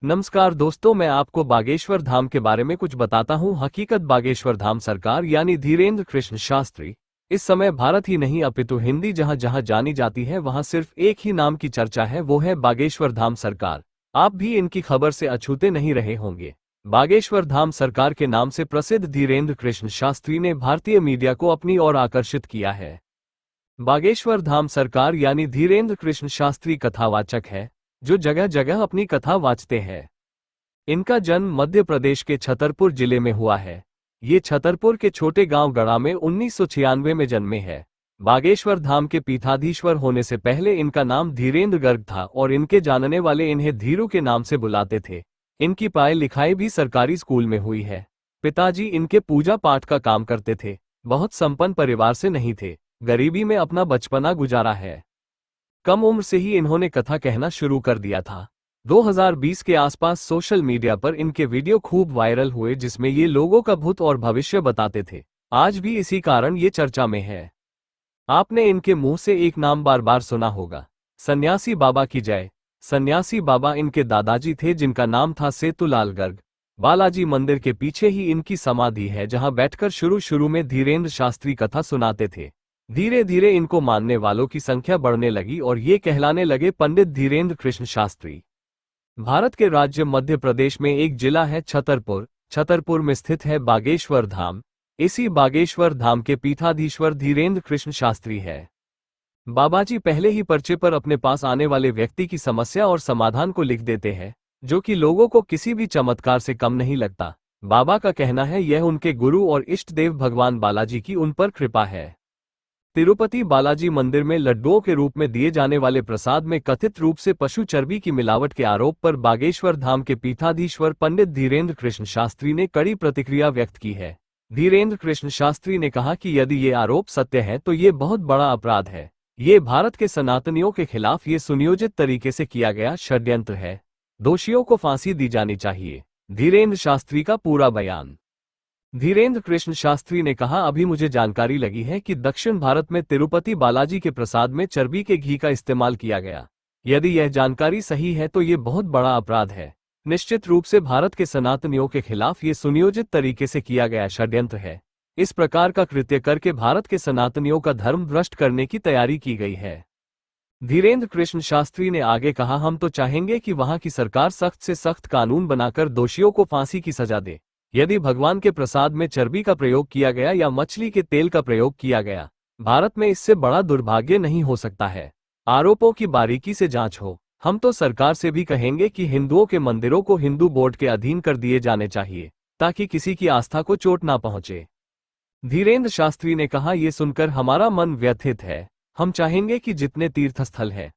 नमस्कार दोस्तों, मैं आपको बागेश्वर धाम के बारे में कुछ बताता हूँ। हकीकत बागेश्वर धाम सरकार यानी धीरेन्द्र कृष्ण शास्त्री इस समय भारत ही नहीं अपितु हिंदी जहाँ जहाँ जानी जाती है वहाँ सिर्फ एक ही नाम की चर्चा है, वो है बागेश्वर धाम सरकार। आप भी इनकी खबर से अछूते नहीं रहे होंगे। बागेश्वर धाम सरकार के नाम से प्रसिद्ध धीरेन्द्र कृष्ण शास्त्री ने भारतीय मीडिया को अपनी ओर आकर्षित किया है। बागेश्वर धाम सरकार यानी धीरेन्द्र कृष्ण शास्त्री कथावाचक है जो जगह जगह अपनी कथा वाचते हैं। इनका जन्म मध्य प्रदेश के छतरपुर जिले में हुआ है। ये छतरपुर के छोटे गांव गढ़ा में 1996 में जन्मे हैं। बागेश्वर धाम के पीठाधीश्वर होने से पहले इनका नाम धीरेन्द्र गर्ग था और इनके जानने वाले इन्हें धीरू के नाम से बुलाते थे। इनकी पढ़ाई लिखाई भी सरकारी स्कूल में हुई है। पिताजी इनके पूजा पाठ का काम करते थे। बहुत संपन्न परिवार से नहीं थे, गरीबी में अपना बचपना गुजारा है। कम उम्र से ही इन्होंने कथा कहना शुरू कर दिया था। 2020 के आसपास सोशल मीडिया पर इनके वीडियो खूब वायरल हुए जिसमें ये लोगों का भूत और भविष्य बताते थे। आज भी इसी कारण ये चर्चा में है। आपने इनके मुंह से एक नाम बार बार सुना होगा, सन्यासी बाबा की जय। सन्यासी बाबा इनके दादाजी थे जिनका नाम था सेतुलाल गर्ग। बालाजी मंदिर के पीछे ही इनकी समाधि है जहां बैठकर शुरू में धीरेन्द्र शास्त्री कथा सुनाते थे। धीरे धीरे इनको मानने वालों की संख्या बढ़ने लगी और ये कहलाने लगे पंडित धीरेन्द्र कृष्ण शास्त्री। भारत के राज्य मध्य प्रदेश में एक जिला है छतरपुर। छतरपुर में स्थित है बागेश्वर धाम। इसी बागेश्वर धाम के पीठाधीश्वर धीरेन्द्र कृष्ण शास्त्री है। बाबाजी पहले ही पर्चे पर अपने पास आने वाले व्यक्ति की समस्या और समाधान को लिख देते हैं, जो कि लोगों को किसी भी चमत्कार से कम नहीं लगता। बाबा का कहना है यह उनके गुरु और इष्ट देव भगवान बालाजी की उन पर कृपा है। तिरुपति बालाजी मंदिर में लड्डुओं के रूप में दिए जाने वाले प्रसाद में कथित रूप से पशु चर्बी की मिलावट के आरोप पर बागेश्वर धाम के पीठाधीश्वर पंडित धीरेन्द्र कृष्ण शास्त्री ने कड़ी प्रतिक्रिया व्यक्त की है। धीरेन्द्र कृष्ण शास्त्री ने कहा कि यदि ये आरोप सत्य है तो ये बहुत बड़ा अपराध है। ये भारत के सनातनियों के खिलाफ ये सुनियोजित तरीके से किया गया षड्यंत्र है। दोषियों को फांसी दी जानी चाहिए। धीरेन्द्र शास्त्री का पूरा बयान। धीरेन्द्र कृष्ण शास्त्री ने कहा, अभी मुझे जानकारी लगी है कि दक्षिण भारत में तिरुपति बालाजी के प्रसाद में चर्बी के घी का इस्तेमाल किया गया। यदि यह जानकारी सही है तो ये बहुत बड़ा अपराध है। निश्चित रूप से भारत के सनातनियों के खिलाफ ये सुनियोजित तरीके से किया गया षड्यंत्र है। इस प्रकार का कृत्य करके भारत के सनातनियों का धर्म भ्रष्ट करने की तैयारी की गई है। धीरेन्द्र कृष्ण शास्त्री ने आगे कहा, हम तो चाहेंगे कि वहां की सरकार सख्त से सख्त कानून बनाकर दोषियों को फांसी की सजा दे। यदि भगवान के प्रसाद में चर्बी का प्रयोग किया गया या मछली के तेल का प्रयोग किया गया, भारत में इससे बड़ा दुर्भाग्य नहीं हो सकता है। आरोपों की बारीकी से जांच हो। हम तो सरकार से भी कहेंगे कि हिंदुओं के मंदिरों को हिंदू बोर्ड के अधीन कर दिए जाने चाहिए ताकि किसी की आस्था को चोट ना पहुंचे। धीरेन्द्र शास्त्री ने कहा, ये सुनकर हमारा मन व्यथित है। हम चाहेंगे कि जितने तीर्थस्थल हैं